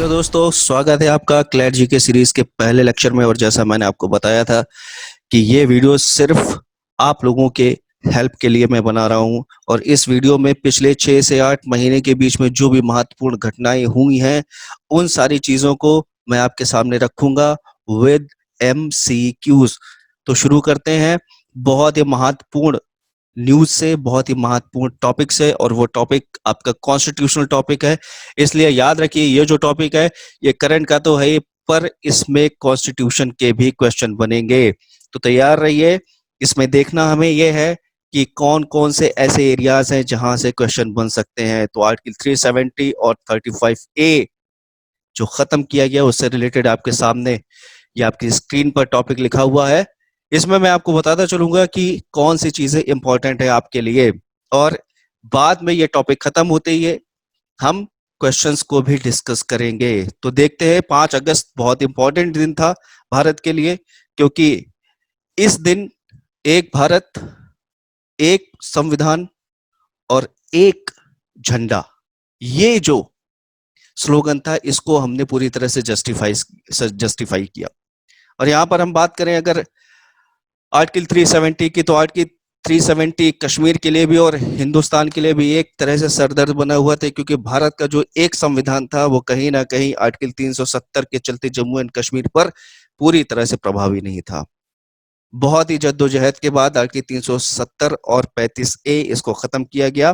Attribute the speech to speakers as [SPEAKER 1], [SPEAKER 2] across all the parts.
[SPEAKER 1] Hello दोस्तों, स्वागत है आपका क्लैट जी के सीरीज के पहले लेक्चर में। और जैसा मैंने आपको बताया था कि ये वीडियो सिर्फ आप लोगों के हेल्प के लिए मैं बना रहा हूँ। और इस वीडियो में पिछले 6 से 8 महीने के बीच में जो भी महत्वपूर्ण घटनाएं हुई हैं उन सारी चीज़ों को मैं आपके सामने रखूंगा विद MCQs। तो शुरू करते हैं बहुत ही महत्वपूर्ण न्यूज से, बहुत ही महत्वपूर्ण टॉपिक से। और वो टॉपिक आपका कॉन्स्टिट्यूशनल टॉपिक है, इसलिए याद रखिए ये जो टॉपिक है ये करंट का तो है, पर इसमें कॉन्स्टिट्यूशन के भी क्वेश्चन बनेंगे। तो तैयार रहिए। इसमें देखना हमें यह है कि कौन कौन से ऐसे एरियाज हैं जहां से क्वेश्चन बन सकते हैं। तो आर्टिकल 370 और 35A जो खत्म किया गया उससे रिलेटेड आपके सामने ये आपकी स्क्रीन पर टॉपिक लिखा हुआ है। इसमें मैं आपको बताता चलूंगा कि कौन सी चीजें इंपॉर्टेंट है आपके लिए। और बाद में ये टॉपिक खत्म होते ही हम क्वेश्चंस को भी डिस्कस करेंगे। तो देखते हैं, 5 अगस्त बहुत इंपॉर्टेंट दिन था भारत के लिए, क्योंकि इस दिन एक भारत, एक संविधान और एक झंडा, ये जो स्लोगन था इसको हमने पूरी तरह से जस्टिफाई किया। और यहाँ पर हम बात करें अगर आर्टिकल 370 की, तो आर्टिकल 370 कश्मीर के लिए भी और हिंदुस्तान के लिए भी एक तरह से सरदर्द बना हुआ था, क्योंकि भारत का जो एक संविधान था वो कहीं ना कहीं आर्टिकल 370 के चलते जम्मू एंड कश्मीर पर पूरी तरह से प्रभावी नहीं था। बहुत ही जद्दोजहद के बाद आर्टिकल 370 और 35A इसको खत्म किया गया।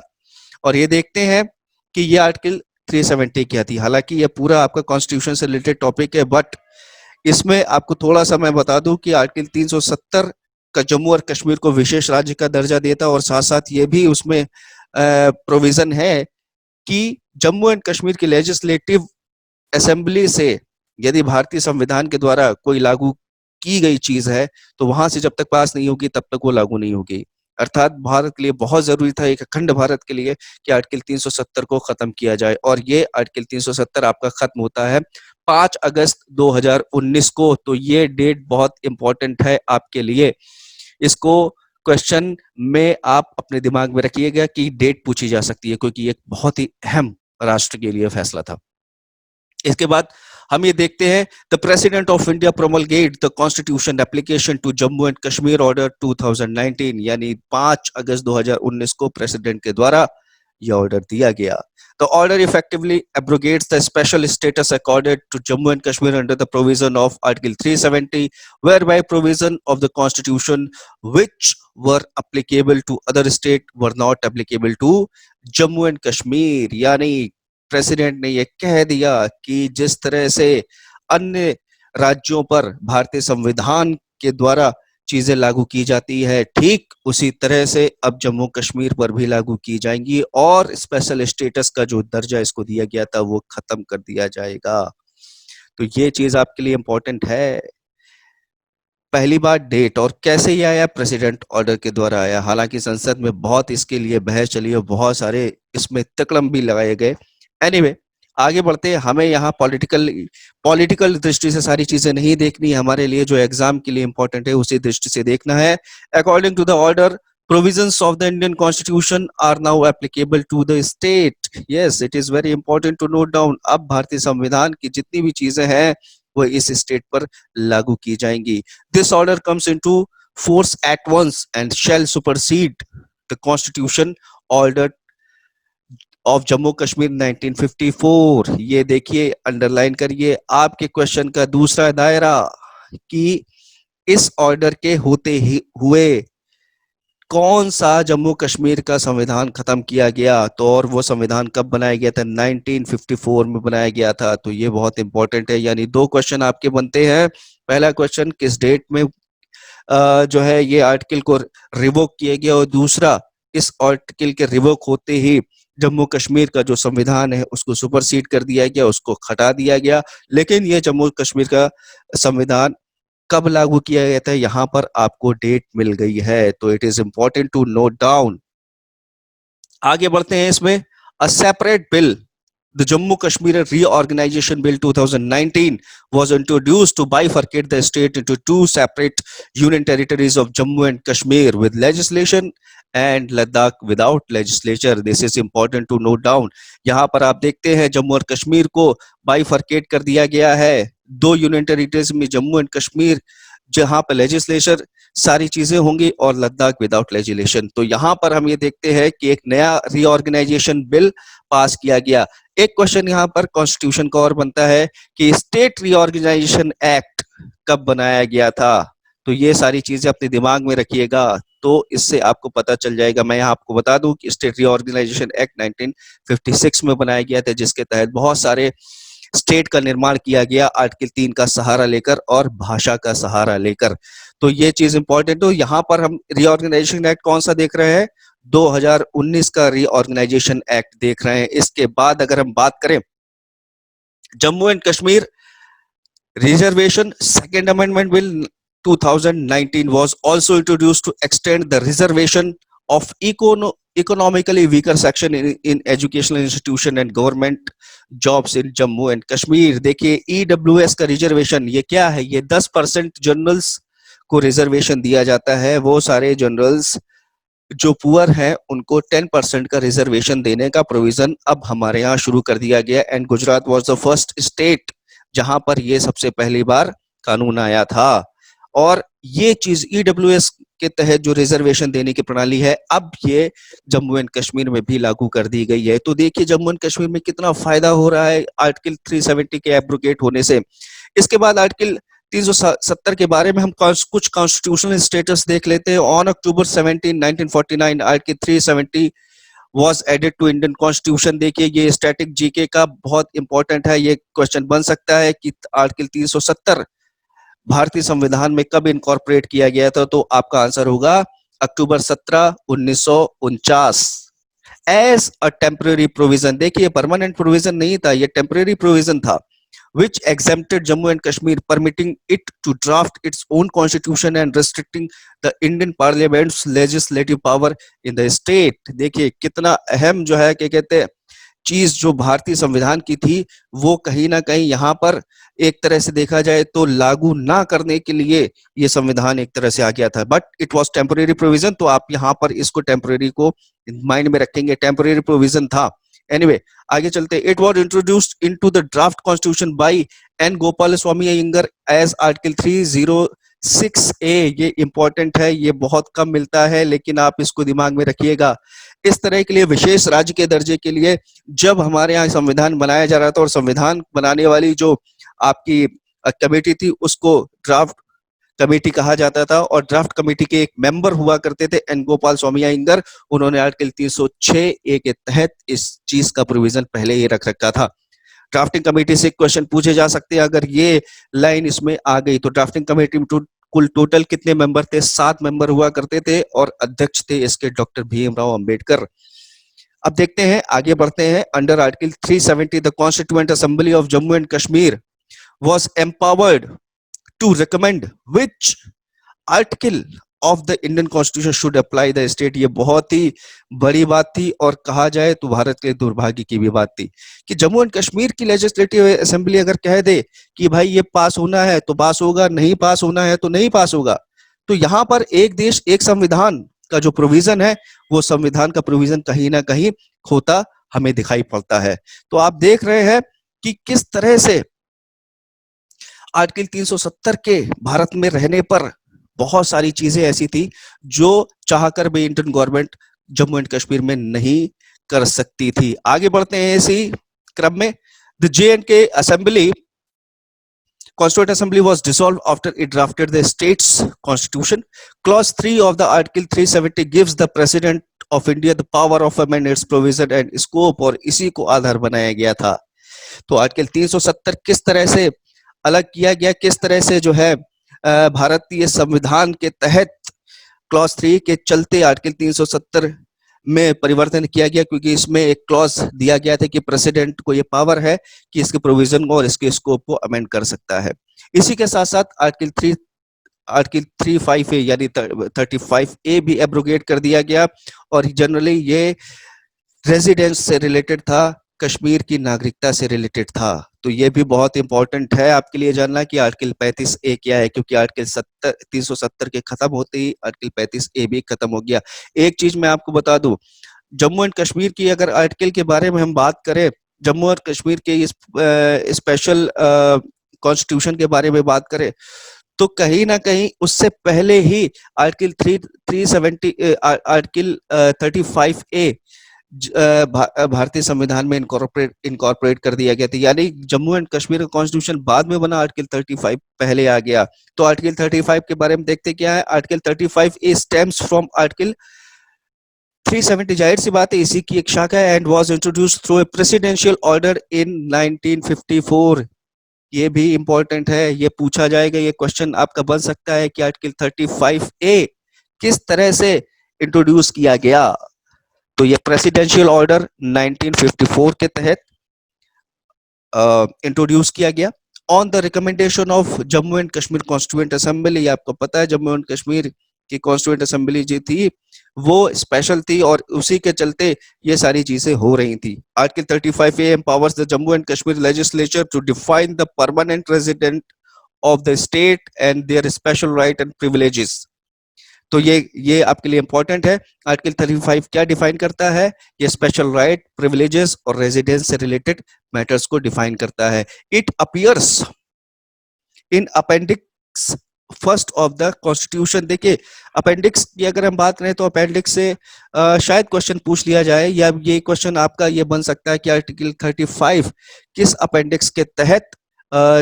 [SPEAKER 1] और ये देखते हैं कि ये आर्टिकल 370 क्या थी। हालांकि ये पूरा आपका कॉन्स्टिट्यूशन से रिलेटेड टॉपिक है, बट इसमें आपको थोड़ा सा मैं बता दूं कि आर्टिकल 370 का जम्मू और कश्मीर को विशेष राज्य का दर्जा देता, और साथ साथ ये भी उसमें प्रोविजन है कि जम्मू एंड कश्मीर की लेजिस्लेटिव असेंबली से यदि भारतीय संविधान के द्वारा कोई लागू की गई चीज है तो वहां से जब तक पास नहीं होगी तब तक वो लागू नहीं होगी। अर्थात भारत के लिए बहुत जरूरी था, एक अखंड भारत के लिए, कि आर्टिकल 370 को खत्म किया जाए। और ये आर्टिकल 370 आपका खत्म होता है 5 अगस्त 2019 को। तो ये डेट बहुत इंपॉर्टेंट है आपके लिए। इसको क्वेश्चन में आप अपने दिमाग में रखिएगा कि डेट पूछी जा सकती है, क्योंकि ये बहुत ही अहम राष्ट्र के लिए फैसला था। इसके बाद हम ये देखते हैं, the president of India promulgate the constitution application to Jammu and Kashmir order 2019, यानी 5 अगस्त 2019 को प्रेसिडेंट के द्वारा यह ऑर्डर दिया गया। The order effectively abrogates the special status accorded to Jammu and Kashmir under the provision of Article 370, whereby provision of the Constitution which were applicable to other state were not applicable to Jammu and Kashmir। यानी president ने यह कह दिया कि जिस तरह से अन्य राज्यों पर भारतीय संविधान के द्वारा चीजें लागू की जाती है, ठीक उसी तरह से अब जम्मू कश्मीर पर भी लागू की जाएंगी, और स्पेशल स्टेटस का जो दर्जा इसको दिया गया था वो खत्म कर दिया जाएगा। तो ये चीज आपके लिए इंपॉर्टेंट है। पहली बार डेट और कैसे ये आया, प्रेसिडेंट ऑर्डर के द्वारा आया। हालांकि संसद में बहुत इसके लिए बहस चली और बहुत सारे इसमें तकलम भी लगाए गए। एनीवे, आगे बढ़ते हैं। हमें यहाँ पॉलिटिकल दृष्टि से सारी चीजें नहीं देखनी, हमारे लिए जो एग्जाम के लिए इंपॉर्टेंट है उसी दृष्टि से देखना है। According to the order, provisions of the Indian Constitution are now applicable to the state. Yes, it is very important to note down। अब भारतीय संविधान की जितनी भी चीजें हैं वो इस स्टेट पर लागू की जाएंगी। This order comes into force at once and shall supersede the Constitution order of Jammu Kashmir 1954। ये देखिए, अंडरलाइन करिए आपके क्वेश्चन का दूसरा दायरा, कि इस ऑर्डर के होते ही हुए कौन सा जम्मू कश्मीर का संविधान खत्म किया गया। तो और वो संविधान कब बनाया गया था, 1954 में बनाया गया था। तो ये बहुत इंपॉर्टेंट है। यानी 2 क्वेश्चन आपके बनते हैं। पहला क्वेश्चन, किस डेट में जो है ये आर्टिकल को रिवोक किया गया, और दूसरा, इस आर्टिकल के रिवोक होते ही जम्मू कश्मीर का जो संविधान है उसको सुपरसीड कर दिया गया, उसको हटा दिया गया। लेकिन ये जम्मू कश्मीर का संविधान कब लागू किया गया था, यहां पर आपको डेट मिल गई है। तो it is important to note down. आगे बढ़ते हैं। इसमें a separate bill The Jammu Kashmir Reorganization Bill 2019 was introduced to bifurcate the state into two separate union territories of Jammu and Kashmir with legislation and Ladakh without legislature. This is important to note down. यहाँ पर आप देखते हैं जम्मू और कश्मीर को bifurcate कर दिया गया है दो यूनियन टेरिटरीज में, जम्मू एंड कश्मीर जहां पर लेजिस्लेचर सारी चीजें होंगी और लद्दाख विदाउट लेजिस्लेशन। तो यहाँ पर हम ये देखते हैं कि एक नया रीऑर्गेनाइजेशन बिल पास किया गया। एक क्वेश्चन यहाँ पर कॉन्स्टिट्यूशन का और बनता है कि स्टेट रीऑर्गेनाइजेशन एक्ट कब बनाया गया था। तो ये सारी चीजें अपने दिमाग में रखिएगा, तो इससे आपको पता चल जाएगा। मैं यहाँ आपको बता दूं कि स्टेट रीऑर्गेनाइजेशन एक्ट 1956 में बनाया गया था, जिसके तहत बहुत सारे स्टेट का निर्माण किया गया आर्टिकल 3 का सहारा लेकर और भाषा का सहारा लेकर। तो ये चीज इंपॉर्टेंट हो। यहाँ पर हम रीऑर्गेनाइजेशन एक्ट कौन सा देख रहे हैं, 2019 का रीऑर्गेनाइजेशन एक्ट देख रहे हैं। इसके बाद अगर हम बात करें Jammu and Kashmir reservation, second amendment bill 2019 was also introduced to extend the reservation of economically weaker section in educational institution and government jobs in Jammu and Kashmir। देखिए EWS का रिजर्वेशन ये क्या है, ये 10% जनरल्स को रिजर्वेशन दिया जाता है। वो सारे जनरल्स जो पुअर हैं उनको 10% का रिजर्वेशन देने का प्रोविजन अब हमारे यहाँ शुरू कर दिया गया। And Gujarat was the first state जहां पर ये सबसे पहली बार कानून आया था। और ये चीज ईडब्ल्यूएस के तहत जो रिजर्वेशन देने की प्रणाली है, अब ये जम्मू एंड कश्मीर में भी लागू कर दी गई है। तो देखिए जम्मू एंड कश्मीर में कितना फायदा हो रहा है आर्टिकल 370 के एब्रोगेट होने से। इसके बाद आर्टिकल 370 के बारे में हम कुछ कॉन्स्टिट्यूशनल स्टेटस देख लेते हैं। On October 17, 1949 article 370 was added to Indian constitution. देखिए ये स्टैटिक जीके का बहुत इंपॉर्टेंट है, ये क्वेश्चन बन सकता है कि आर्टिकल 370 भारतीय संविधान में कब इनकॉर्पोरेट किया गया था। तो आपका आंसर होगा अक्टूबर 17, 1949 एज अ टेम्पररी प्रोविजन। देखिए परमानेंट प्रोविजन नहीं था, ये टेम्पररी प्रोविजन था which exempted Jammu and Kashmir, permitting it to draft its own constitution and restricting the Indian Parliament's legislative power in the state। देखिए कितना अहम जो है क्या कहते हैं चीज जो भारतीय संविधान की थी वो कहीं ना कहीं यहाँ पर एक तरह से देखा जाए तो लागू ना करने के लिए ये संविधान एक तरह से आ गया था, but it was temporary provision. तो आप यहाँ पर इसको टेम्पररी को माइंड में रखेंगे, टेम्पररी प्रोविजन था। एनीवे आगे चलते। It was introduced into the draft constitution by N Gopalaswami Ayyangar as article 306A। ये इंपॉर्टेंट है, ये बहुत कम मिलता है, लेकिन आप इसको दिमाग में रखिएगा। इस तरह के लिए विशेष राज्य के दर्जे के लिए जब हमारे यहाँ संविधान बनाया जा रहा था और संविधान बनाने वाली जो आपकी कमेटी थी उसको ड्राफ्ट कमेटी कहा जाता था, और ड्राफ्ट कमेटी के एक मेंबर हुआ करते थे एन गोपाल स्वामी अयंगर। उन्होंने आर्टिकल 306A के तहत इस चीज का प्रोविजन पहले ही रख रखा था। ड्राफ्टिंग कमेटी से क्वेश्चन पूछे जा सकते हैं अगर ये लाइन इसमें आ गई तो। ड्राफ्टिंग कमेटी में कुल टोटल कितने मेंबर थे, 7 मेंबर हुआ करते थे और अध्यक्ष थे इसके डॉक्टर भीमराव अंबेडकर। अब देखते हैं आगे बढ़ते हैं। Under article 370 the constituent assembly of Jammu and Kashmir was empowered to recommend which article of the Indian Constitution should apply the state। ये बहुत ही बड़ी बात थी और कहा जाए तो भारत के दुर्भाग्य की भी बात थी कि जम्मू एंड कश्मीर की लेजिस्लेटिव असेंबली अगर कह दे कि भाई ये पास होना है तो पास होगा, नहीं पास होना है तो नहीं पास होगा। तो यहाँ पर एक देश एक संविधान का जो प्रोविजन है वो संविधान का प्रोविजन कहीं ना कहीं खोता हमें दिखाई पड़ता है। तो आप देख रहे हैं कि किस तरह से आर्टिकल 370 के भारत में रहने पर बहुत सारी चीजें ऐसी थी जो चाहकर भी Indian government Jammu and Kashmir में नहीं कर सकती थी। आगे बढ़ते हैं इसी क्रम में। The J&K assembly Constituent Assembly was dissolved after it drafted the state's constitution. Clause 3 of the Article 370 gives the President of India the power of amend its provision and scope, और इसी को आधार बनाया गया था। तो आर्टिकल 370 किस तरह से अलग किया गया, किस तरह से जो है भारतीय संविधान के तहत क्लॉज 3 के चलते आर्टिकल 370 में परिवर्तन किया गया, क्योंकि इसमें एक क्लॉज दिया गया था कि प्रेसिडेंट को ये पावर है कि इसके प्रोविजन को और इसके स्कोप को अमेंड कर सकता है। इसी के साथ साथ आर्टिकल 35A यानी 35A भी एब्रोगेट कर दिया गया, और जनरली ये रेजिडेंस से रिलेटेड था, कश्मीर की नागरिकता से रिलेटेड था। तो ये भी बहुत इंपॉर्टेंट है आपके लिए जानना कि आर्टिकल 35A क्या है, क्योंकि आर्टिकल 370 के खत्म होते ही आर्टिकल 35A भी खत्म हो गया। एक चीज मैं आपको बता दूं, जम्मू एंड कश्मीर की अगर आर्टिकल के बारे में हम बात करें, जम्मू और कश्मीर के इस स्पेशल कॉन्स्टिट्यूशन के बारे में बात करें, तो कहीं ना कहीं उससे पहले ही आर्टिकल 370 आर्टिकल 35A भारतीय संविधान में इनकॉर्पोरेट कर दिया गया था। यानी जम्मू एंड कश्मीर का कॉन्स्टिट्यूशन बाद में बना, आर्टिकल 35 पहले आ गया। तो आर्टिकल 35 के बारे में देखते क्या है। आर्टिकल 35 स्टेम्स फ्रॉम आर्टिकल 370, जाहिर सी बात है इसी की एक शाखा है, and was introduced through a presidential order in 1954। ये भी इंपॉर्टेंट है, ये पूछा जाएगा, ये क्वेश्चन आपका बन सकता है कि आर्टिकल 35A किस तरह से इंट्रोड्यूस किया गया। तो ये प्रेसिडेंशियल ऑर्डर 1954 के तहत इंट्रोड्यूस किया गया on the recommendation of Jammu and Kashmir constituent assembly. आपको पता है जम्मू एंड कश्मीर की कॉन्स्टिट्यूएंट असेंबली जो थी वो स्पेशल थी और उसी के चलते ये सारी चीजें हो रही थी। Article 35A empowers the Jammu and Kashmir legislature to define the permanent resident of the state and their special right and privileges। तो ये आपके लिए इंपॉर्टेंट है। आर्टिकल 35 क्या डिफाइन करता है? ये स्पेशल राइट, प्रिविलेजेस और रेजिडेंस से रिलेटेड मैटर्स को डिफाइन करता है। It appears in appendix first of the constitution. देखिए अपेंडिक्स की अगर हम बात करें तो अपेंडिक्स से शायद क्वेश्चन पूछ लिया जाए, या ये क्वेश्चन आपका ये बन सकता है कि आर्टिकल 35 किस अपेंडिक्स के तहत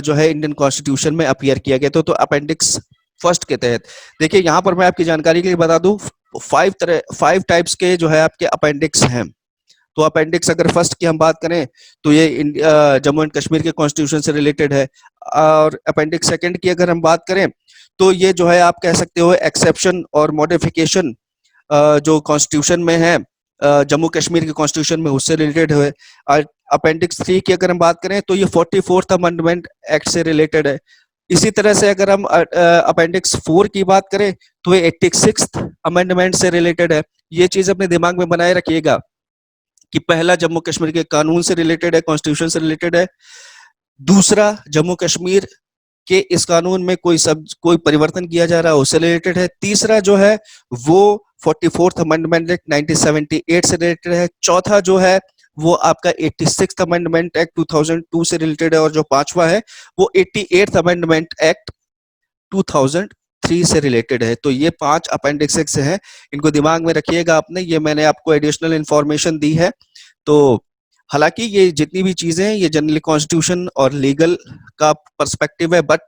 [SPEAKER 1] जो है इंडियन कॉन्स्टिट्यूशन में अपीयर किया गया। तो अपेंडिक्स फर्स्ट के तहत। देखिए यहाँ पर मैं आपकी जानकारी के लिए बता दूं, 5 टाइप्स के जो है आपके अपेंडिक्स हैं। तो अपेंडिक्स अगर फर्स्ट की हम बात करें तो ये जम्मू एंड कश्मीर के कॉन्स्टिट्यूशन से रिलेटेड है। और अपेंडिक्स सेकंड की अगर हम बात करें तो ये जो है आप कह सकते हो एक्सेप्शन और मॉडिफिकेशन जो कॉन्स्टिट्यूशन में है जम्मू कश्मीर के कॉन्स्टिट्यूशन में, उससे रिलेटेड है। अपेंडिक्स 3 की अगर हम बात करें तो ये 44th अमेंडमेंट एक्ट से रिलेटेड है। इसी तरह से अगर हम अपेंडिक्स 4 की बात करें तो ये 86th अमेंडमेंट से रिलेटेड है। ये चीज अपने दिमाग में बनाए रखिएगा कि पहला जम्मू कश्मीर के कानून से रिलेटेड है, कॉन्स्टिट्यूशन से रिलेटेड है। दूसरा जम्मू कश्मीर के इस कानून में कोई परिवर्तन किया जा रहा है उससे रिलेटेड है। तीसरा जो है वो 44th अमेंडमेंट एक्ट 1978 से रिलेटेड है। चौथा जो है वो आपका 86th अमेंडमेंट एक्ट 2002 से रिलेटेड है। और जो पांचवा है वो 88th अमेंडमेंट एक्ट 2003 से रिलेटेड है। तो ये 5 अपेंडिक्स हैं, इनको दिमाग में रखिएगा आपने। ये मैंने आपको एडिशनल इंफॉर्मेशन दी है। तो हालांकि ये जितनी भी चीजें हैं ये जनरली कॉन्स्टिट्यूशन और लीगल का पर्सपेक्टिव है, but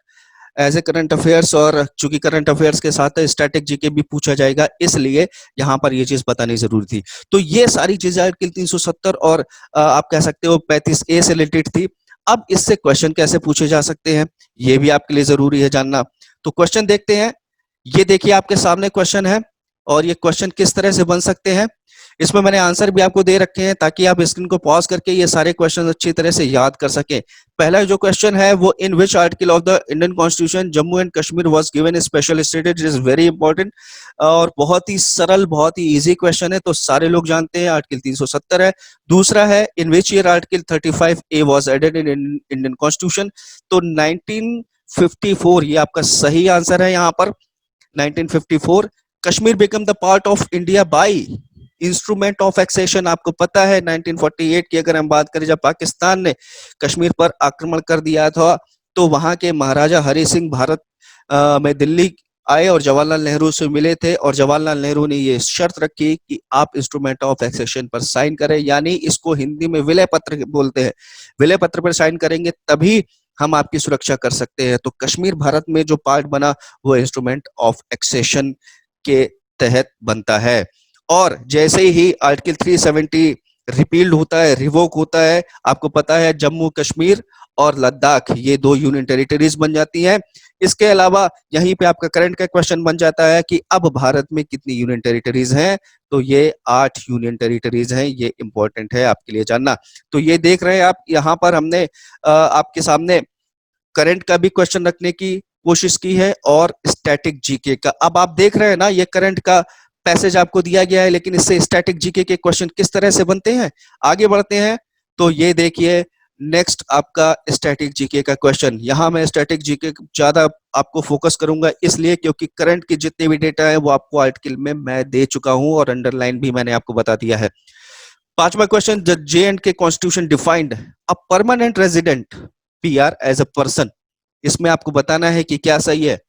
[SPEAKER 1] as a current affairs, और चूंकि करंट अफेयर्स के साथ स्टैटिक जीके भी पूछा जाएगा, इसलिए यहाँ पर ये चीज बतानी जरूरी थी। तो ये सारी चीजें आर्टिकल 370 और आप कह सकते हो 35A से रिलेटेड थी। अब इससे क्वेश्चन कैसे पूछे जा सकते हैं ये भी आपके लिए जरूरी है जानना। तो क्वेश्चन देखते हैं। ये देखिए आपके सामने क्वेश्चन है और ये क्वेश्चन किस तरह से बन सकते हैं, इसमें मैंने आंसर भी आपको दे रखे हैं ताकि आप स्क्रीन को पॉज करके ये सारे क्वेश्चन अच्छी तरह से याद कर सकें। पहला जो क्वेश्चन है वो in which article of the Indian constitution Jammu and Kashmir was given special status, is very important और बहुत ही सरल, बहुत ही इजी क्वेश्चन है, तो सारे लोग जानते हैं आर्टिकल 370 है। दूसरा है in which year article 35A was added in Indian constitution, तो 1954 ये आपका सही आंसर है। यहाँ पर 1954 Kashmir become the part of India by instrument of accession. आपको पता है 1948 की अगर हम बात करें, जब पाकिस्तान ने कश्मीर पर आक्रमण कर दिया था तो वहां के महाराजा हरि सिंह भारत में दिल्ली आए और जवाहरलाल नेहरू से मिले थे, और जवाहरलाल नेहरू ने ये शर्त रखी कि आप इंस्ट्रूमेंट ऑफ एक्सेशन पर साइन करें, यानी इसको हिंदी में विलय पत्र बोलते हैं। विलय पत्र पर साइन करेंगे तभी हम आपकी सुरक्षा कर सकते हैं। तो कश्मीर भारत में जो पार्ट बना वो इंस्ट्रूमेंट ऑफ एक्सेशन के तहत बनता है। और जैसे ही आर्टिकल 370 रिपील्ड होता है, रिवोक होता है, आपको पता है जम्मू कश्मीर और लद्दाख ये 2 यूनियन टेरिटरीज बन जाती हैं। इसके अलावा यहीं पे आपका करंट का क्वेश्चन बन जाता है कि अब भारत में कितनी यूनियन टेरिटरीज हैं, तो ये 8 यूनियन टेरिटरीज हैं। ये इंपॉर्टेंट है आपके लिए जानना। तो ये देख रहे हैं आप, यहाँ पर हमने आपके सामने करंट का भी क्वेश्चन रखने की कोशिश की है और स्टैटिक जीके का। अब आप देख रहे हैं ना, ये करंट का पैसेज आपको दिया गया है, लेकिन इससे स्टैटिक जीके के क्वेश्चन किस तरह से बनते हैं। आगे बढ़ते हैं। तो ये देखिए नेक्स्ट आपका स्टैटिक जीके का क्वेश्चन। यहाँ मैं स्टैटिक जीके ज्यादा आपको फोकस करूंगा इसलिए क्योंकि करंट के जितने भी डेटा है वो आपको आर्टिकल में मैं दे चुका हूं और अंडरलाइन भी मैंने आपको बता दिया है। पांचवा question, the J and K constitution defined a permanent resident PR as a person. इसमें आपको बताना है कि क्या सही है।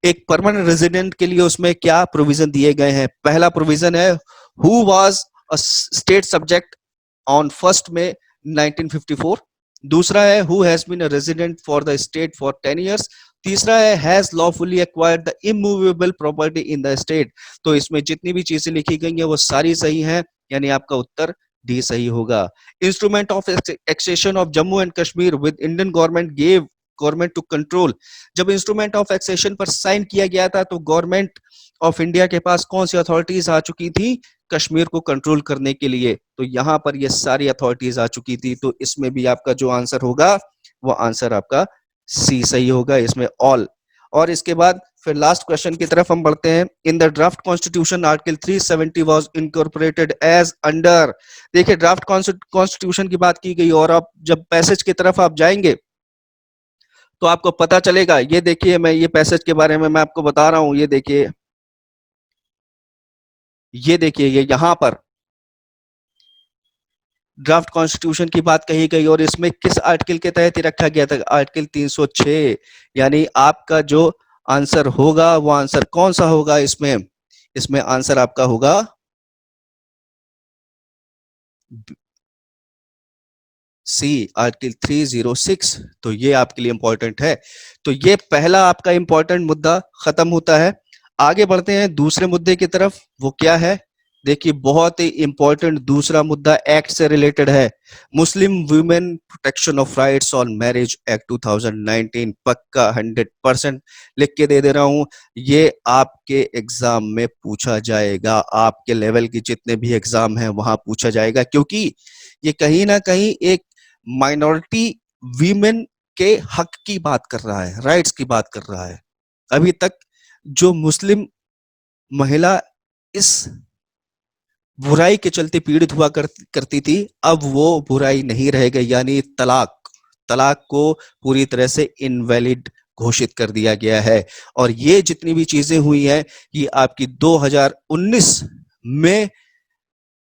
[SPEAKER 1] एक परमानेंट रेजिडेंट के लिए उसमें क्या प्रोविजन दिए गए हैं। पहला प्रोविजन है who was a state subject on 1 May 1954। दूसरा है who has been a resident for the state for 10 years. तीसरा है has lawfully acquired the immovable property in the state. तो इसमें जितनी भी चीजें लिखी गई हैं वो सारी सही हैं, यानी आपका उत्तर डी सही होगा। Instrument of accession of Jammu and Kashmir with Indian government gave government to control. जब इंस्ट्रूमेंट ऑफ एक्सेशन पर साइन किया गया था तो गवर्नमेंट ऑफ इंडिया के पास कौन सी अथॉरिटीज आ चुकी थी कश्मीर को कंट्रोल करने के लिए। तो यहां पर ये सारी अथॉरिटीज आ चुकी थी। तो इसमें भी आपका जो आंसर होगा वो आंसर आपका सी सही होगा, इसमें ऑल। और इसके बाद फिर लास्ट क्वेश्चन की तरफ हम बढ़ते हैं। In the draft constitution article 370 was incorporated as under. देखिए ड्राफ्ट कॉन्स्टिट्यूशन की बात की गई और अब जब पैसेज की तरफ आप जाएंगे तो आपको पता चलेगा। ये देखिए मैं ये पैसेज के बारे में मैं आपको बता रहा हूं। ये देखिए ये यहां पर ड्राफ्ट कॉन्स्टिट्यूशन की बात कही गई और इसमें किस आर्टिकल के तहत ही रखा गया था, आर्टिकल 306। यानी आपका जो आंसर होगा वो आंसर कौन सा होगा इसमें, इसमें आंसर आपका होगा सी आर्टिकल 306। तो ये आपके लिए इंपॉर्टेंट है। तो ये पहला आपका इंपॉर्टेंट मुद्दा खत्म होता है। आगे बढ़ते हैं दूसरे मुद्दे की तरफ। वो क्या है, देखिए बहुत ही इंपॉर्टेंट दूसरा मुद्दा एक्ट से रिलेटेड है। मुस्लिम women protection of rights on marriage act 2019। पक्का 100% लिख के दे रहा हूं। ये आपके एग्जाम में पूछा जाएगा, आपके लेवल की जितने भी एग्जाम हैं वहां पूछा जाएगा, क्योंकि ये कहीं ना कहीं एक माइनॉरिटी वीमेन के हक की बात कर रहा है, राइट्स की बात कर रहा है। अभी तक जो मुस्लिम महिला इस बुराई के चलते पीड़ित हुआ करती थी, अब वो बुराई नहीं रह गई, यानी तलाक। तलाक को पूरी तरह से इनवैलिड घोषित कर दिया गया है। और ये जितनी भी चीजें हुई हैं ये आपकी 2019 में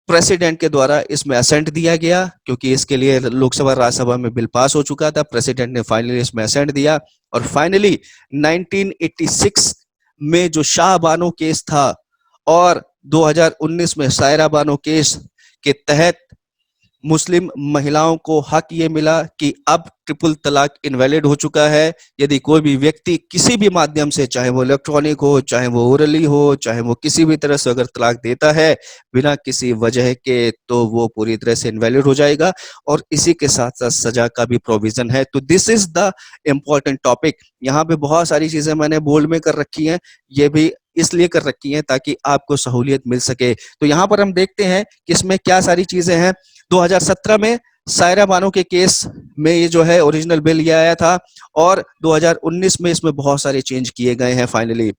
[SPEAKER 1] प्रेसिडेंट के द्वारा इसमें असेंट दिया गया, क्योंकि इसके लिए लोकसभा राज्यसभा में बिल पास हो चुका था। प्रेसिडेंट ने फाइनली इसमें असेंट दिया और फाइनली 1986 में जो शाह बानो केस था और 2019 में सायरा बानो केस के तहत मुस्लिम महिलाओं को हक ये मिला कि अब ट्रिपल तलाक इनवैलिड हो चुका है। यदि कोई भी व्यक्ति किसी भी माध्यम से, चाहे वो इलेक्ट्रॉनिक हो, चाहे वो ओरली हो, चाहे वो किसी भी तरह से अगर तलाक देता है बिना किसी वजह के, तो वो पूरी तरह से इनवैलिड हो जाएगा। और इसी के साथ साथ सजा का भी प्रोविजन है। तो this is the important topic. यहाँ पे बहुत सारी चीजें मैंने बोल्ड में कर रखी हैं, ये भी इसलिए कर रखी हैं ताकि आपको सहूलियत मिल सके। तो यहाँ पर हम देखते हैं कि इसमें क्या सारी चीजें हैं। 2017 में सायरा बानो के केस में ये जो है ओरिजिनल बिल ये आया था और 2019 में इसमें बहुत सारे चेंज किए गए हैं। फाइनली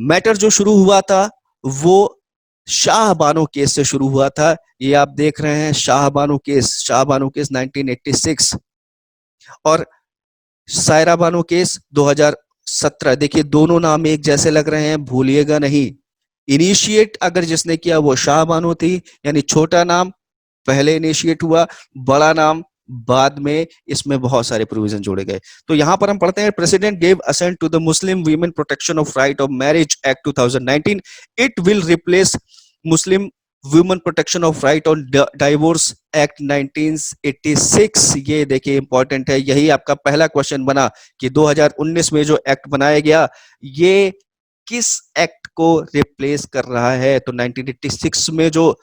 [SPEAKER 1] मैटर जो शुरू हुआ था वो शाह बानो केस से शुरू हुआ था। ये आप देख रहे हैं शाह बानो केस 1986 और सायरा बानो केस 2017। देखिए दोनों नाम एक जैसे लग रहे हैं, भूलिएगा नहीं। इनिशिएट अगर जिसने किया वो शाह बानो थी, यानी छोटा नाम पहले इनिशिएट हुआ, बड़ा नाम बाद में इसमें बहुत सारे प्रोविजन जोड़े गए। तो यहां पर हम पढ़ते हैं president gave assent to the Muslim women protection of right of marriage act 2019। It will replace Muslim women protection of right on divorce act 1986। ये देखिए इंपॉर्टेंट है, यही आपका पहला क्वेश्चन बना कि 2019 में जो एक्ट बनाया गया ये किस एक्ट को रिप्लेस कर रहा है। तो 1986 में जो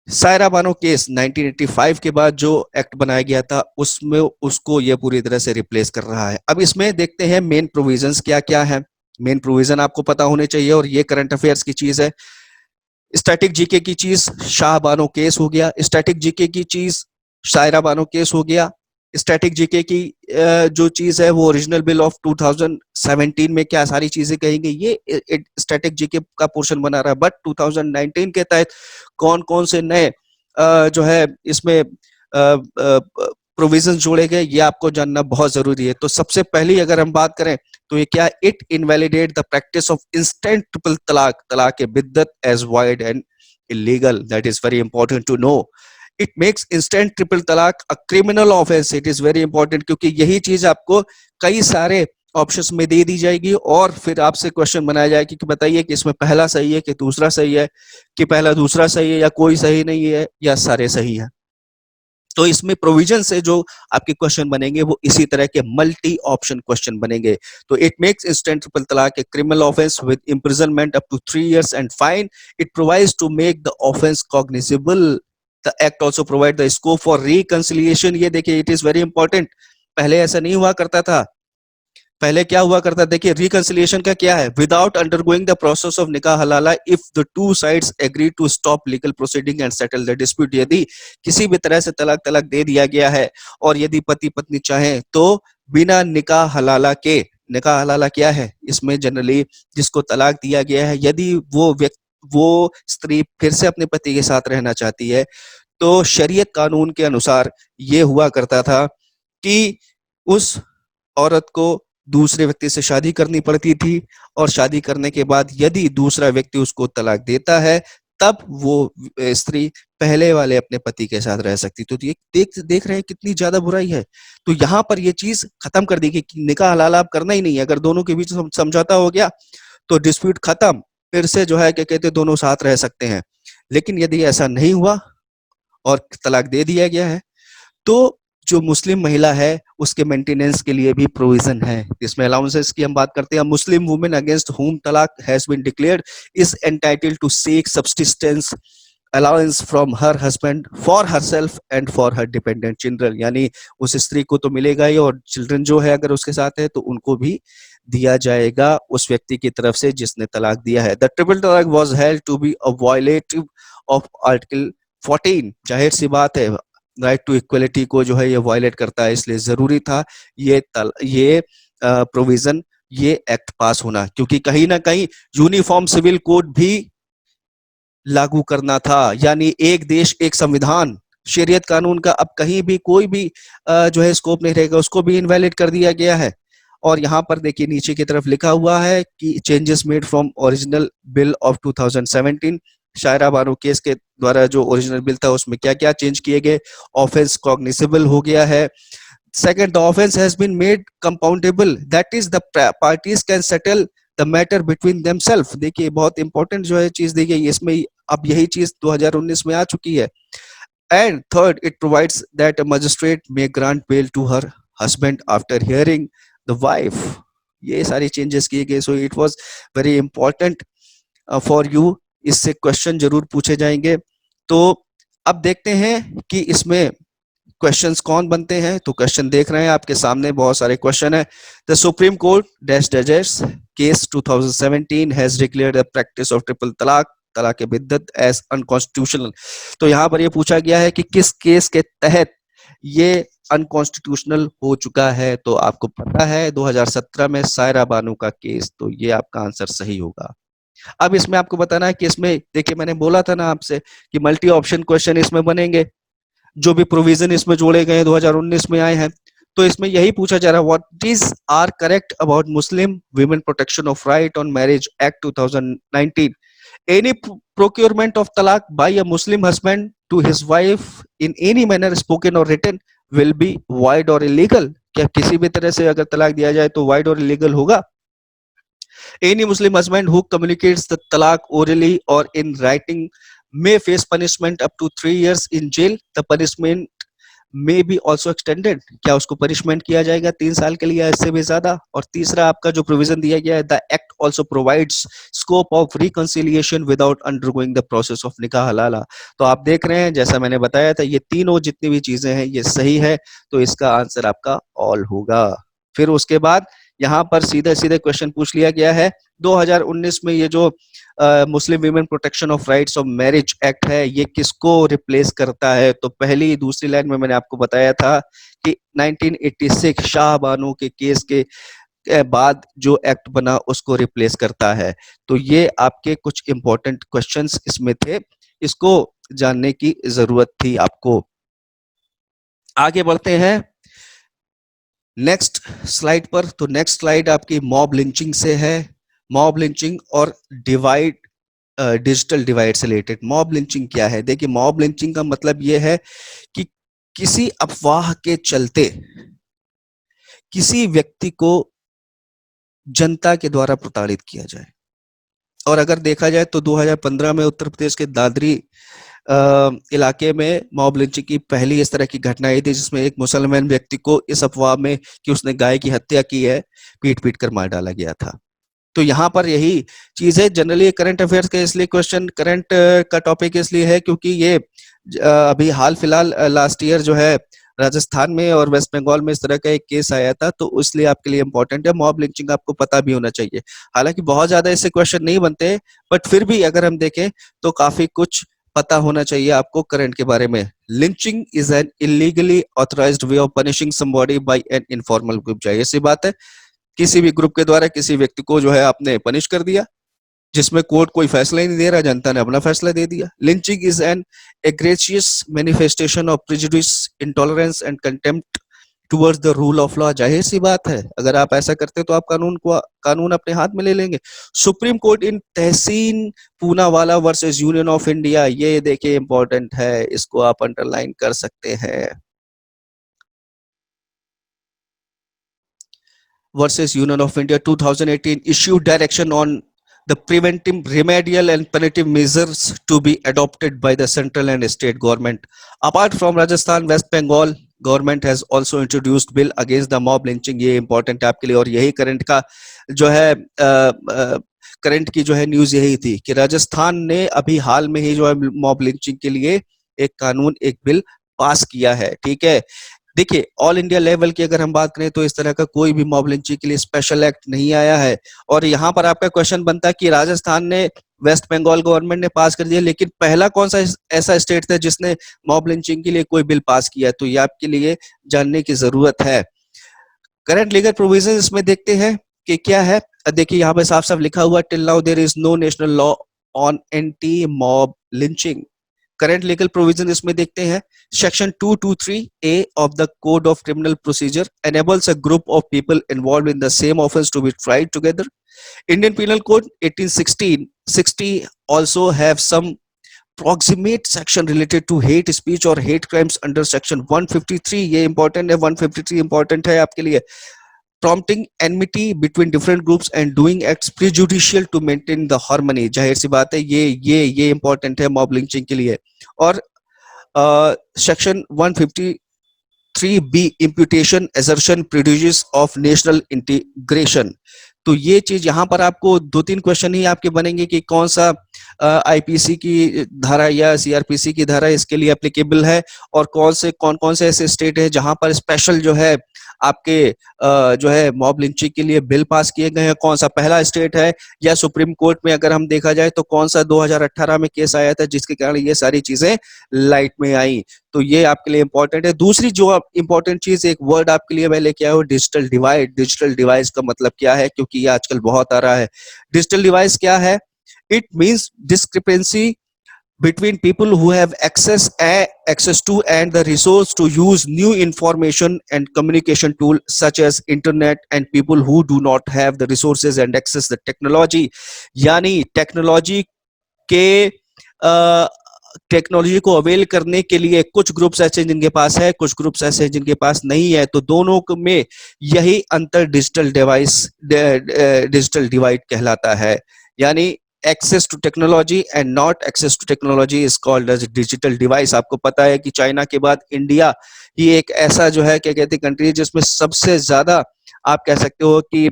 [SPEAKER 1] सायरा बानो केस 1985 के बाद जो एक्ट बनाया गया था उसमें उसको ये पूरी तरह से रिप्लेस कर रहा है। अब इसमें देखते हैं मेन प्रोविजंस क्या क्या है। मेन प्रोविजन आपको पता होने चाहिए और ये करंट अफेयर्स की चीज है। स्टैटिक जीके की चीज शाह बानो केस हो गया, स्टैटिक जीके की चीज सायरा बानो केस हो गया, स्टैटिक जीके की जो चीज है वो ओरिजिनल बिल ऑफ 2017 में क्या सारी चीजें कही गई, ये स्टैटिक जीके का पोर्शन बना रहा है। बट 2019 के तहत कौन कौन से नए जो है इसमें प्रोविजन जोड़े गए, ये आपको जानना बहुत जरूरी है। तो सबसे पहली अगर हम बात करें तो ये क्या, it invalidate the practice of instant triple talaq, talaq biddat as void and illegal, that is very important to know. It makes instant triple talaq a criminal offence, it is very important, क्योंकि यही चीज आपको कई सारे ऑप्शंस में दे दी जाएगी और फिर आपसे क्वेश्चन बनाया जाएगा कि बताइए कि इसमें पहला सही है कि दूसरा सही है, कि पहला दूसरा सही है, या कोई सही नहीं है, या सारे सही है। तो इसमें प्रोविजन से जो आपके क्वेश्चन बनेंगे वो इसी तरह के मल्टी ऑप्शन क्वेश्चन बनेंगे। तो it makes instant triple talaq a criminal offence with imprisonment up to 3 years and fine. It provides to make the offence cognizable. The act also provide the scope for reconciliation. ये देखिए, it is very important. पहले ऐसा नहीं हुआ करता था। पहले क्या हुआ करता, देखिए रिकंसिलिएशन का क्या है, without undergoing the process of nikah halala if the two sides agree to stop legal proceeding and settle the dispute. यदि किसी भी तरह से तलाक तलाक दे दिया गया है और यदि पति पत्नी चाहें तो बिना निकाह हलाला के, निकाह हलाला क्या है, इसमें जनरली जिसको तलाक दिया गया है, यदि वो स्त्री फिर से अपने पति के साथ रहना चाहती है तो शरीयत कानून के अनुसार ये हुआ करता था कि उस औरत को दूसरे व्यक्ति से शादी करनी पड़ती थी, और शादी करने के बाद यदि दूसरा व्यक्ति उसको तलाक देता है तब वो स्त्री पहले वाले अपने पति के साथ रह सकती। तो ये देख देख रहे हैं कितनी ज्यादा बुराई है। तो यहाँ पर ये चीज खत्म कर दी कि निकाह हलाला अब करना ही नहीं है। अगर दोनों के बीच समझौता हो गया तो डिस्प्यूट खत्म, फिर से जो है क्या कहते दोनों साथ रह सकते हैं। लेकिन यदि ऐसा नहीं हुआ और तलाक दे दिया गया है तो जो मुस्लिम महिला है उसके मेंटेनेंस के लिए भी प्रोविजन है। इसमें अलाउंसेस की हम बात करते हैं। Muslim women against whom talaq has been declared is entitled to seek subsistence allowance from her husband for herself and for her dependent children. यानी उस स्त्री को तो मिलेगा ही, और चिल्ड्रन जो है अगर उसके साथ है तो उनको भी दिया जाएगा उस व्यक्ति की तरफ से जिसने तलाक दिया है। The triple talaq was held to be a violative of article 14। जाहिर सी बात है, राइट टू इक्वलिटी को जो है ये वायलेट करता है, इसलिए जरूरी था ये प्रोविजन, ये एक्ट पास होना, क्योंकि कहीं ना कहीं यूनिफॉर्म सिविल कोड भी लागू करना था। यानी एक देश एक संविधान, शरीयत कानून का अब कहीं भी कोई भी जो है स्कोप नहीं रहेगा, उसको भी इनवैलिड कर दिया गया है। और यहाँ पर देखिए नीचे की तरफ लिखा हुआ है कि changes made from original bill of 2017। Shayara Bano case के द्वारा जो ओरिजिनल बिल था उसमें क्या क्या चेंज किए गए। ऑफेंस कॉग्निसिबल हो गया है। Second, the offense has been made compoundable, that is the parties can settle the matter between themselves। देखिए बहुत इंपॉर्टेंट जो है चीज दी गई इसमें, अब यही चीज 2019 में आ चुकी है। And third, it provides that a magistrate may grant bail to her husband after hearing the wife। ये सारी चेंजेस किए गए। So it was very important for you, इससे क्वेश्चन जरूर पूछे जाएंगे। तो अब देखते हैं कि इसमें क्वेश्चंस कौन बनते हैं। तो क्वेश्चन देख रहे हैं आपके सामने, बहुत सारे क्वेश्चन है। The supreme court dash dash case 2017 has declared the practice of triple talaq, talaq biddat as unconstitutional. तो यहाँ पर ये पूछा गया है कि किस केस के तहत ये अनकॉन्स्टिट्यूशनल हो चुका है। तो आपको पता है 2017 में सायरा बानो का केस, तो ये आपका आंसर सही होगा। अब इसमें आपको बताना है कि इसमें देखिए मैंने बोला था ना आपसे कि मल्टी ऑप्शन क्वेश्चन इसमें बनेंगे। जो भी प्रोविजन इसमें जोड़े गए 2019 में आए हैं, तो इसमें यही पूछा जा रहा है, what is are correct about Muslim women protection of right on marriage act 2019। Any procurement of talaq by a Muslim husband to his wife in any manner spoken और रिटन विल बी वाइड और illegal. क्या किसी भी तरह से अगर तलाक दिया जाए तो वाइड और इलीगल होगा। Any Muslim husband who communicates the talaq orally or in writing may face punishment up to 3 years in jail. The punishment may be also extended। क्या उसको पनिशमेंट किया जाएगा 3 साल के लिए, इससे भी ज्यादा। और तीसरा आपका जो प्रोविजन दिया गया है, the act also provides scope of reconciliation without undergoing the process of nikah हलाला। तो आप देख रहे हैं जैसा मैंने बताया था, ये तीनों जितनी भी चीजें हैं ये सही है, तो इसका आंसर आपका ऑल होगा। फिर उसके बाद यहाँ पर सीधे सीधे क्वेश्चन पूछ लिया गया है 2019 में ये जो मुस्लिम women protection of rights of marriage act है ये किसको रिप्लेस करता है। तो पहली दूसरी लाइन में मैंने आपको बताया था कि 1986 शाह बानो के केस के बाद जो एक्ट बना उसको रिप्लेस करता है। तो ये आपके कुछ इंपॉर्टेंट क्वेश्चंस इसमें थे, इसको जानने की जरूरत थी आपको। आगे बढ़ते हैं नेक्स्ट स्लाइड पर। तो नेक्स्ट स्लाइड आपकी मॉब लिंचिंग से है। मॉब लिंचिंग और डिवाइड, डिजिटल डिवाइड से रिलेटेड। मॉब लिंचिंग क्या है? देखिए, मॉब लिंचिंग का मतलब यह है कि किसी अफवाह के चलते किसी व्यक्ति को जनता के द्वारा प्रताड़ित किया जाए। और अगर देखा जाए तो 2015 में उत्तर प्रदेश के दादरी इलाके में मॉब लिंचिंग की पहली इस तरह की घटना आई थी, जिसमें एक मुसलमान व्यक्ति को इस अफवाह में कि उसने गाय की हत्या की है, पीट पीट कर मार डाला गया था। तो यहाँ पर यही चीज है। जनरली करंट अफेयर्स का इसलिए क्वेश्चन, करंट का टॉपिक इसलिए है क्योंकि ये अभी हाल फिलहाल लास्ट ईयर जो है राजस्थान में और वेस्ट बंगाल में इस तरह का एक केस आया था, तो इसलिए आपके लिए इंपॉर्टेंट है। मॉब लिंचिंग आपको पता भी होना चाहिए। हालांकि बहुत ज्यादा इससे क्वेश्चन नहीं बनते, बट फिर भी अगर हम देखें तो काफी कुछ पता होना चाहिए आपको करंट के बारे में। Lynching is an illegally authorised way of punishing somebody by an informal group. जाहिर सी बात है, किसी भी ग्रुप के द्वारा किसी व्यक्ति को जो है आपने पनिश कर दिया, जिसमें कोर्ट कोई फैसला ही नहीं दे रहा, जनता ने अपना फैसला दे दिया। Lynching is an egregious manifestation of prejudice, intolerance and contempt towards the rule of law. जाहिर सी बात है, अगर आप ऐसा करते तो आप कानून अपने हाथ में ले लेंगे। Supreme Court in Tehseen Poonawalla versus Union of India, ये देखिए इंपॉर्टेंट है, इसको आप अंडरलाइन कर सकते हैं। versus Union of India 2018 issued direction on the preventive, remedial and punitive measures to be adopted by the central and state government. Apart from Rajasthan, West Bengal government has also introduced bill against the mob lynching. ये important है आपके लिए, और यही current का जो है current की जो है न्यूज यही थी कि राजस्थान ने अभी हाल में ही जो है मॉब लिंचिंग के लिए एक कानून, एक बिल पास किया है। ठीक है, देखिए ऑल इंडिया लेवल की अगर हम बात करें तो इस तरह का कोई भी मॉब लिंचिंग के लिए स्पेशल एक्ट नहीं आया है। और यहाँ पर आपका क्वेश्चन बनता है कि राजस्थान ने, वेस्ट बंगाल गवर्नमेंट ने पास कर दिया, लेकिन पहला कौन सा ऐसा स्टेट था जिसने मॉब लिंचिंग के लिए कोई बिल पास किया? तो ये आपके लिए जानने की जरूरत है। करंट लीगल प्रोविजन इसमें देखते हैं कि क्या है। देखिए यहाँ पे साफ साफ लिखा हुआ, till now there is no national law on anti mob lynching. Current legal provision इसमें देखते हैं, section 223A of the Code of Criminal Procedure enables a group of people involved in the same offense to be tried together. Indian Penal Code 1860 also have some proximate section related to hate speech or hate crimes under section 153. ये important है, 153 important है आपके लिए। prompting enmity between different groups and doing acts prejudicial to maintain the harmony। जाहिर सी बात है, ये इंपॉर्टेंट है मॉब लिंचिंग के लिए। और section 153B imputation assertion prejudice of national integration। तो ये चीज यहाँ पर आपको दो तीन क्वेश्चन ही आपके बनेंगे कि कौन सा आईपीसी की धारा या सीआरपीसी की धारा इसके लिए एप्लीकेबल है, और कौन कौन से ऐसे स्टेट है जहां पर स्पेशल जो है आपके जो है मॉब लिंचिंग के लिए बिल पास किए गए हैं। कौन सा पहला स्टेट है, या सुप्रीम कोर्ट में अगर हम देखा जाए तो कौन सा 2018 में केस आया था जिसके कारण ये सारी चीजें लाइट में आई। तो ये आपके लिए इंपॉर्टेंट है। दूसरी जो इंपॉर्टेंट चीज, एक वर्ड आपके लिए मैं लेके आया हूँ, डिजिटल डिवाइड। डिजिटल डिवाइड का मतलब क्या है, क्योंकि ये आजकल बहुत आ रहा है। डिजिटल डिवाइड क्या है? It means discrepancy between people who have access to and the resource to use new information and communication tool such as internet, and people who do not have the resources and access the technology। यानी technology को avail करने के लिए कुछ groups ऐसे जिनके पास है, कुछ ग्रुप्स ऐसे जिनके पास नहीं है। तो दोनों में यही अंतर डिजिटल डिवाइड कहलाता है। यानी access to technology and not access to technology is called as digital device. आपको पता है कि चाइना के बाद इंडिया ही एक ऐसा जो है क्या कहते हैं कंट्री है जिसमें सबसे ज्यादा आप कह सकते हो कि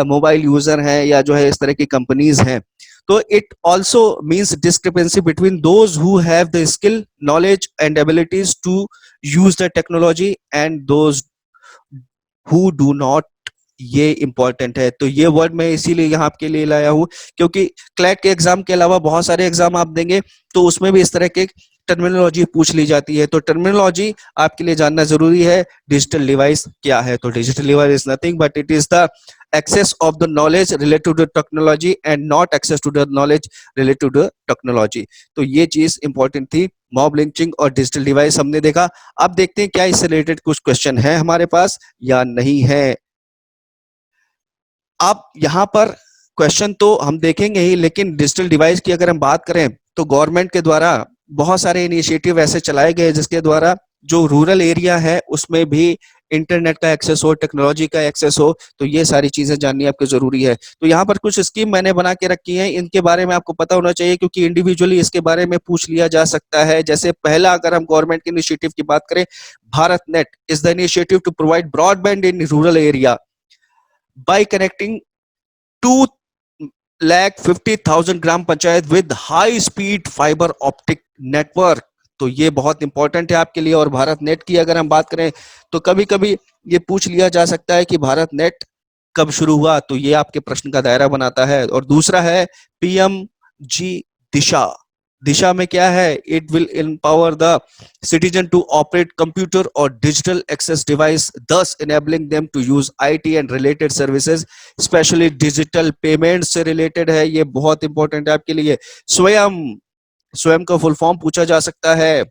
[SPEAKER 1] मोबाइल यूजर हैं या जो है इस तरह की कंपनीज हैं। तो it also means discrepancy between those who have the skill, knowledge and abilities to use the technology and those who do not. ये इंपॉर्टेंट है। तो ये वर्ड मैं इसीलिए यहाँ आपके लिए लाया हूँ क्योंकि क्लैट के एग्जाम के अलावा बहुत सारे एग्जाम आप देंगे तो उसमें भी इस तरह के टर्मिनोलॉजी पूछ ली जाती है। तो टर्मिनोलॉजी आपके लिए जानना जरूरी है। डिजिटल डिवाइस क्या है? तो digital device is nothing but it is the access of the knowledge related to technology and not access to the knowledge related to technology। तो ये चीज इंपॉर्टेंट थी। मॉब लिंचिंग और डिजिटल डिवाइस हमने देखा। अब देखते हैं क्या इससे रिलेटेड कुछ क्वेश्चन है हमारे पास या नहीं है। आप यहाँ पर क्वेश्चन तो हम देखेंगे ही, लेकिन डिजिटल डिवाइस की अगर हम बात करें तो गवर्नमेंट के द्वारा बहुत सारे इनिशिएटिव ऐसे चलाए गए जिसके द्वारा जो रूरल एरिया है उसमें भी इंटरनेट का एक्सेस हो, टेक्नोलॉजी का एक्सेस हो। तो ये सारी चीजें जाननी आपको जरूरी है। तो यहाँ पर कुछ स्कीम मैंने बना के रखी है, इनके बारे में आपको पता होना चाहिए क्योंकि इंडिविजुअली इसके बारे में पूछ लिया जा सकता है। जैसे पहला अगर हम गवर्नमेंट के इनिशिएटिव की बात करें, BharatNet is the initiative to provide broadband in rural area by connecting 2,50,000 gram panchayat with high speed fibre optic network. तो ये बहुत इंपॉर्टेंट है आपके लिए। और भारत नेट की अगर हम बात करें तो कभी कभी ये पूछ लिया जा सकता है कि भारत नेट कब शुरू हुआ, तो ये आपके प्रश्न का दायरा बनाता है। और दूसरा है पीएम जी दिशा। दिशा में क्या है? It will empower the citizen to operate computer और digital access device, thus enabling them to use IT and related services, specially digital payment से रिलेटेड है। ये बहुत इंपॉर्टेंट है आपके लिए। स्वयं, स्वयं का फुल फॉर्म पूछा जा सकता है।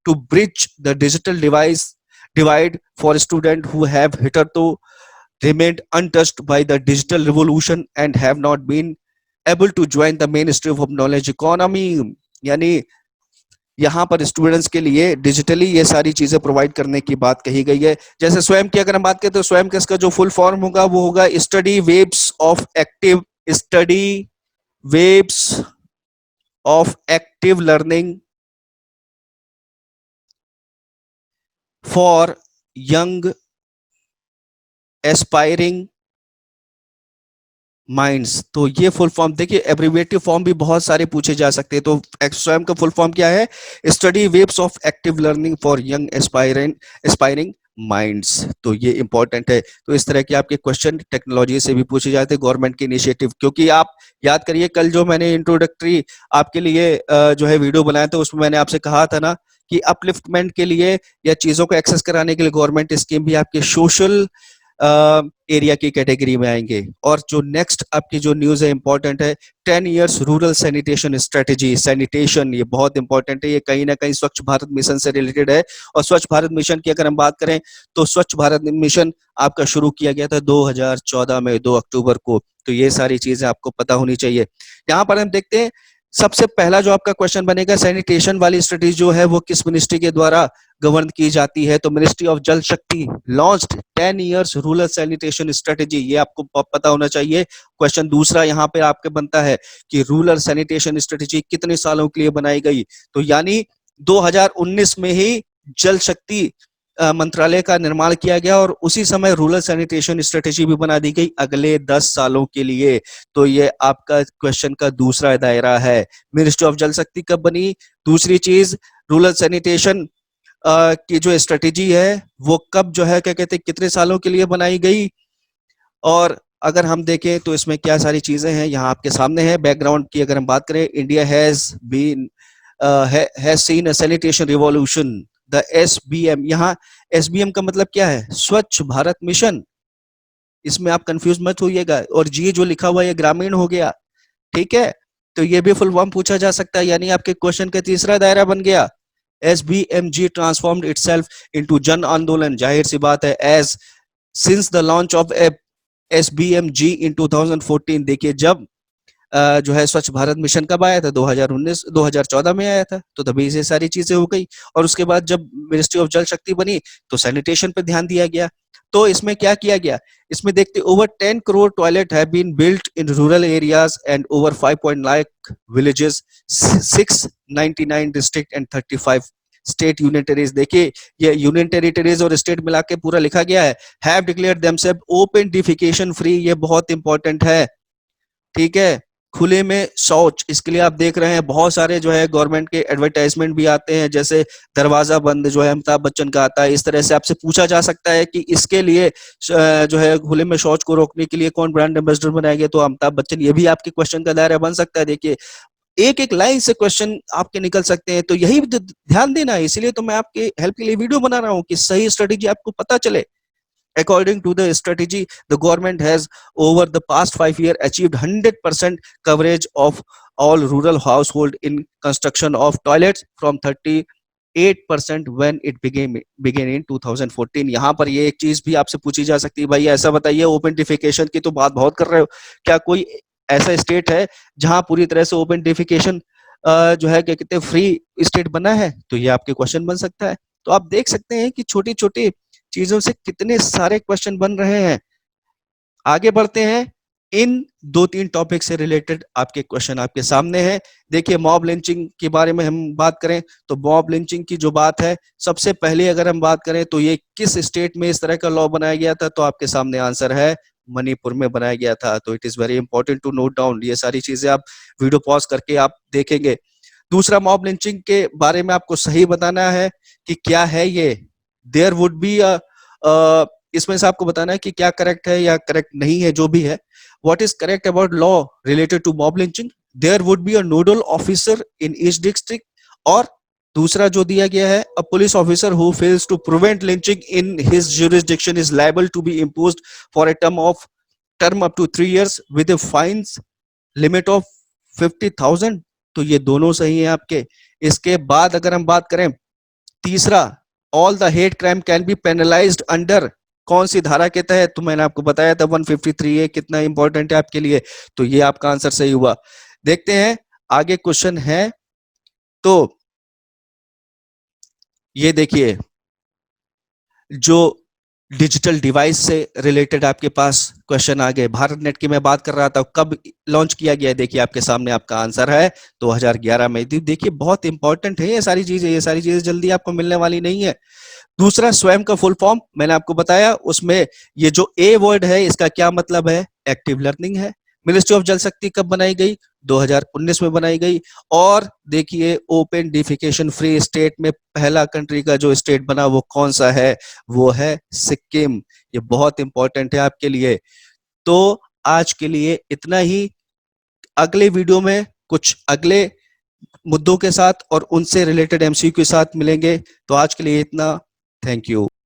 [SPEAKER 1] To bridge the digital device divide for students who have hitherto remained untouched by the digital revolution and have not been able to join the mainstream of knowledge economy। यानी यहाँ पर students के लिए digitally ये सारी चीजें provide करने की बात कही गई है। जैसे स्वयं की अगर हम बात करें तो स्वयं का इसका जो फुल फॉर्म होगा वो होगा study webs of active, study webs of active learning for young aspiring minds. तो ये फुल फॉर्म देखिए, एब्रिविएटिव फॉर्म भी बहुत सारे पूछे जा सकते हैं। तो स्वयं का फुल फॉर्म क्या है? Study waves of active learning for young aspiring minds. तो ये इंपॉर्टेंट है। तो इस तरह के आपके क्वेश्चन टेक्नोलॉजी से भी पूछे जाते हैं, गवर्नमेंट के इनिशिएटिव। क्योंकि आप याद करिए कल जो मैंने इंट्रोडक्टरी आपके लिए जो है वीडियो बनाया था उसमें मैंने आपसे कहा था ना कि अपलिफ्टमेंट के लिए या चीजों को एक्सेस कराने के लिए गवर्नमेंट स्कीम भी आपके सोशल एरिया की कैटेगरी में आएंगे। और जो नेक्स्ट आपकी जो न्यूज है इंपॉर्टेंट है, 10 years rural sanitation strategy. Sanitation ये बहुत इंपॉर्टेंट है, ये कहीं ना कहीं स्वच्छ भारत मिशन से रिलेटेड है। और स्वच्छ भारत मिशन की अगर हम बात करें तो स्वच्छ भारत मिशन आपका शुरू किया गया था 2014 में 2 अक्टूबर को। तो ये सारी चीजें आपको पता होनी चाहिए। यहाँ पर हम देखते हैं सबसे पहला जो आपका क्वेश्चन बनेगा, सैनिटेशन वाली स्ट्रेटेजी जो है वो किस मिनिस्ट्री के द्वारा गवर्न की जाती है? तो मिनिस्ट्री ऑफ जल शक्ति launched 10 years rural sanitation strategy. ये आपको पता होना चाहिए। क्वेश्चन दूसरा यहाँ पे आपके बनता है कि रूरल सैनिटेशन स्ट्रेटेजी कितने सालों के लिए बनाई गई? तो यानी 2019 में ही जल शक्ति मंत्रालय का निर्माण किया गया और उसी समय रूरल सैनिटेशन स्ट्रेटेजी भी बना दी गई अगले 10 सालों के लिए। तो ये आपका क्वेश्चन का दूसरा दायरा है। मिनिस्ट्री ऑफ जल शक्ति कब बनी? दूसरी चीज, रूरल सैनिटेशन की जो स्ट्रेटेजी है वो कब जो है क्या कहते हैं कितने सालों के लिए बनाई गई? और अगर हम देखें तो इसमें क्या सारी चीजें हैं यहाँ आपके सामने है। बैकग्राउंड की अगर हम बात करें, India has seen a sanitation revolution, the SBM. यहाँ एसबीएम का मतलब क्या है? स्वच्छ भारत मिशन। इसमें आप कंफ्यूज मत होइएगा। और जी जो लिखा हुआ है ग्रामीण हो गया, ठीक है? तो ये भी फुल फॉर्म पूछा जा सकता है, यानी आपके क्वेश्चन का तीसरा दायरा बन गया। SBMG transformed itself into जन आंदोलन। जाहिर सी बात है, as since the launch of SBMG in 2014। देखिए जब जो है स्वच्छ भारत मिशन कब आया था? 2014 में आया था। तो तभी से सारी चीजें हो गई। और उसके बाद जब मिनिस्ट्री ऑफ जल शक्ति बनी तो सैनिटेशन पे ध्यान दिया गया। तो इसमें क्या किया गया? इसमें देखते over 10 crore toilet have been built in rural areas and over 5 lakh villages, 699 district and 35 state union territories. देखिए ये यूनियन टेरिटरीज और स्टेट मिला के पूरा लिखा गया है। Have declared themselves open defecation free. ये बहुत इंपॉर्टेंट है, ठीक है? खुले में शौच, इसके लिए आप देख रहे हैं बहुत सारे जो है गवर्नमेंट के एडवर्टाइजमेंट भी आते हैं, जैसे दरवाजा बंद जो है अमिताभ बच्चन का आता है। इस तरह से आपसे पूछा जा सकता है कि इसके लिए जो है खुले में शौच को रोकने के लिए कौन ब्रांड एम्बेसडर बनाया गया? तो अमिताभ बच्चन। ये भी आपके क्वेश्चन का दायरा बन सकता है। देखिए एक एक लाइन से क्वेश्चन आपके निकल सकते हैं, तो यही ध्यान देना है। इसीलिए तो मैं आपके हेल्प के लिए वीडियो बना रहा हूँ कि सही स्ट्रेटेजी आपको पता चले। According to the strategy, the government has over the past 5 years achieved 100% coverage of all rural household in construction of toilets from 38% when it began in 2014। यहाँ पर ये एक चीज भी आपसे पूछी जा सकती है, भाई ऐसा बताइए, ओपन डिफिकेशन की तो बात बहुत कर रहे हो, क्या कोई ऐसा स्टेट है जहां पूरी तरह से ओपन डिफिकेशन जो है क्या कहते हैं फ्री स्टेट बना है? तो ये आपके क्वेश्चन बन सकता है। तो आप देख सकते हैं कि छोटी छोटी चीजों से कितने सारे क्वेश्चन बन रहे हैं। आगे बढ़ते हैं, इन दो तीन टॉपिक से रिलेटेड आपके क्वेश्चन आपके सामने हैं। देखिए, मॉब लिंचिंग के बारे में हम बात करें तो मॉब लिंचिंग की जो बात है, सबसे पहले अगर हम बात करें तो ये किस स्टेट में इस तरह का लॉ बनाया गया था, तो आपके सामने आंसर है मणिपुर में बनाया गया था। तो it is very important to note down, ये सारी चीजें आप वीडियो पॉज करके आप देखेंगे। दूसरा, मॉब लिंचिंग के बारे में आपको सही बताना है कि क्या है ये। देयर वुड बी इसमें से आपको बताना है कि क्या करेक्ट है या करेक्ट नहीं है, जो भी है। What is correct about law related to mob lynching? There would be a nodal officer in each district, और दूसरा जो दिया गया है, a police officer who fails to prevent lynching in his jurisdiction is liable to be imposed for a term up to 3 years with a fines limit of 50,000। तो ये दोनों सही है आपके। इसके बाद अगर हम बात करें, तीसरा, all the hate crime can be penalised under कौन सी धारा के तहत? तो मैंने आपको बताया था 153A कितना इंपॉर्टेंट है आपके लिए। तो ये आपका आंसर सही हुआ। देखते हैं आगे क्वेश्चन है, तो ये देखिए, जो डिजिटल डिवाइस से रिलेटेड आपके पास क्वेश्चन आ गए। भारत नेट की मैं बात कर रहा था, कब लॉन्च किया गया? देखिए आपके सामने आपका आंसर है 2011 में। देखिए बहुत इंपॉर्टेंट है ये सारी चीजें, ये सारी चीजें जल्दी आपको मिलने वाली नहीं है। दूसरा, स्वयं का फुल फॉर्म मैंने आपको बताया, उसमें ये जो ए वर्ड है इसका क्या मतलब है? एक्टिव लर्निंग है। मिनिस्ट्री ऑफ जल शक्ति कब बनाई गई? 2019 में बनाई गई। और देखिए, ओपन डिफिकेशन फ्री स्टेट में पहला कंट्री का जो स्टेट बना वो कौन सा है? वो है सिक्किम। ये बहुत इंपॉर्टेंट है आपके लिए। तो आज के लिए इतना ही। अगले वीडियो में कुछ अगले मुद्दों के साथ और उनसे रिलेटेड एमसीक्यू के साथ मिलेंगे। तो आज के लिए इतना। Thank you.